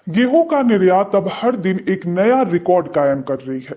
गेहूं का निर्यात अब हर दिन एक नया रिकॉर्ड कायम कर रही है।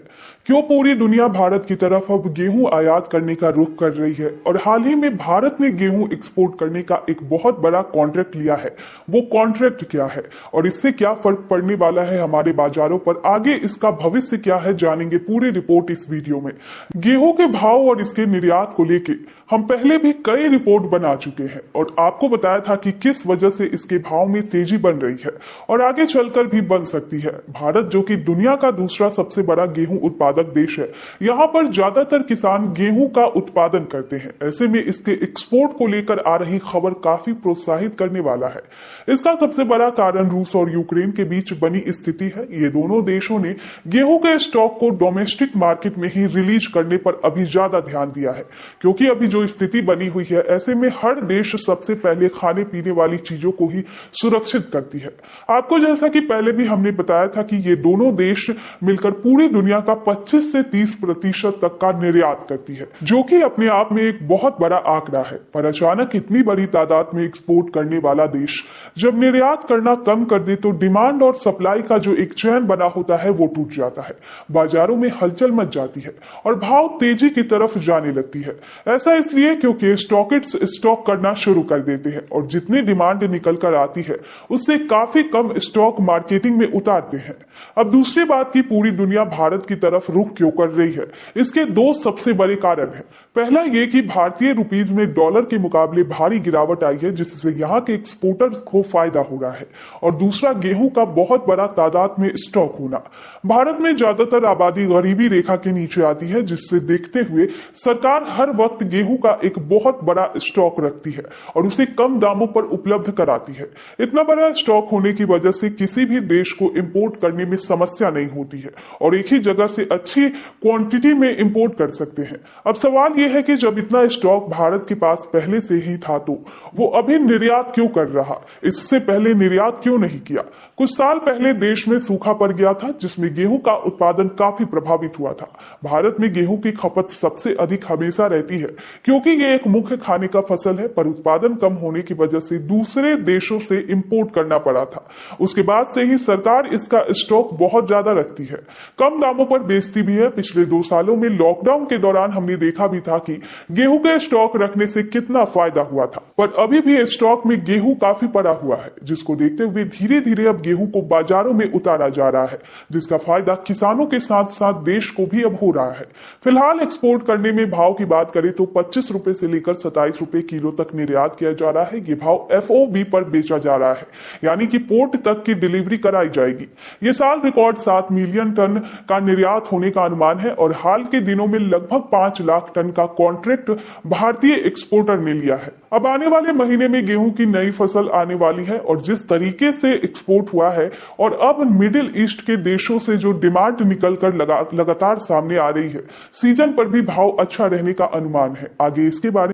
क्यों पूरी दुनिया भारत की तरफ अब गेहूं आयात करने का रुख कर रही है और हाल ही में भारत ने गेहूं एक्सपोर्ट करने का एक बहुत बड़ा कॉन्ट्रैक्ट लिया है। वो कॉन्ट्रैक्ट क्या है और इससे क्या फर्क पड़ने वाला है हमारे बाजारों पर, आगे इसका भविष्य क्या है, जानेंगे पूरी रिपोर्ट इस वीडियो में। गेहूं के भाव और इसके निर्यात को लेके हम पहले भी कई रिपोर्ट बना चुके हैं और आपको बताया था कि किस वजह से इसके भाव में तेजी बन रही है और आगे चलकर भी बन सकती है। भारत जो कि दुनिया का दूसरा सबसे बड़ा गेहूं उत्पादक देश है, यहाँ पर ज्यादातर किसान गेहूं का उत्पादन करते हैं। ऐसे में इसके एक्सपोर्ट को लेकर आ रही खबर काफी प्रोत्साहित करने वाला है। इसका सबसे बड़ा कारण रूस और यूक्रेन के बीच बनी स्थिति है। ये दोनों देशों ने गेहूं के स्टॉक को डोमेस्टिक मार्केट में ही रिलीज करने पर अभी ज्यादा ध्यान दिया है, क्योंकि अभी जो स्थिति बनी हुई है, ऐसे में हर देश सबसे पहले खाने पीने वाली चीजों को ही सुरक्षित करती है। आपको जैसा कि पहले भी हमने बताया था कि ये दोनों देश मिलकर पूरी दुनिया का 25 से 30% तक का निर्यात करती है, जो कि अपने आप में एक बहुत बड़ा आंकड़ा है। पर अचानक इतनी बड़ी तादाद में एक्सपोर्ट करने वाला देश जब निर्यात करना कम कर दे तो डिमांड और सप्लाई का जो एक चैन बना होता है वो टूट जाता है, बाजारों में हलचल मच जाती है और भाव तेजी की तरफ जाने लगती है। ऐसा इसलिए क्योंकि स्टॉकिस्ट स्टॉक करना शुरू कर देते हैं और जितनी डिमांड निकल कर आती है उससे काफी कम स्टॉक मार्केटिंग में उतारते हैं। अब दूसरी बात की पूरी दुनिया भारत की तरफ रुख क्यों कर रही है, इसके दो सबसे बड़े कारण हैं। पहला ये कि भारतीय रुपीज में डॉलर के मुकाबले भारी गिरावट आई है, जिससे यहाँ के एक्सपोर्टर्स को फायदा हो रहा है, और दूसरा गेहूं का बहुत बड़ा तादाद में स्टॉक होना। भारत में ज्यादातर आबादी गरीबी रेखा के नीचे आती है, जिससे देखते हुए सरकार हर वक्त गेहूं का एक बहुत बड़ा स्टॉक रखती है और उसे कम दामों पर उपलब्ध कराती है। इतना बड़ा स्टॉक होने की वजह से किसी भी देश को इंपोर्ट करने में समस्या नहीं होती है और एक ही जगह से अच्छी क्वांटिटी में इंपोर्ट कर सकते हैं। अब सवाल यह है कि जब इतना स्टॉक भारत के पास पहले से ही था तो वो अभी निर्यात क्यों कर रहा, इससे पहले निर्यात क्यों नहीं किया। कुछ साल पहले देश में सूखा पड़ गया था, जिसमें गेहूं का उत्पादन काफी प्रभावित हुआ था। भारत में गेहूं की खपत सबसे अधिक हमेशा रहती है, क्योंकि ये एक मुख्य खाने का फसल है, पर उत्पादन कम होने की वजह से दूसरे देशों से इंपोर्ट करना पड़ा था। उसके बाद से ही सरकार इसका स्टॉक बहुत ज्यादा रखती है, कम दामों पर बेचती भी है। पिछले 2 सालों में लॉकडाउन के दौरान हमने देखा भी था कि गेहूं के स्टॉक रखने से कितना फायदा हुआ था, पर अभी भी स्टॉक में गेहूं काफी पड़ा हुआ है, जिसको देखते हुए धीरे धीरे अब गेहूं को बाजारों में उतारा जा रहा है, जिसका फायदा किसानों के साथ साथ देश को भी अब हो रहा है। फिलहाल एक्सपोर्ट करने में भाव की बात करें तो 25 रुपए से लेकर 27 रुपए किलो तक निर्यात किया जा रहा है। ये भाव FOB पर बेचा जा रहा है, यानी कि पोर्ट तक की डिलीवरी कराई जाएगी। ये साल रिकॉर्ड 7 मिलियन टन का निर्यात होने का अनुमान है और हाल के दिनों में लगभग 5 लाख टन का कॉन्ट्रैक्ट भारतीय एक्सपोर्टर ने लिया है। अब आने वाले महीने में गेहूं की नई फसल आने वाली है और जिस तरीके से एक्सपोर्ट हुआ है और अब मिडिल ईस्ट के देशों से जो डिमांड निकलकर लगातार सामने आ रही है, सीजन पर भी भाव अच्छा रहने का अनुमान है। आगे इसके बारे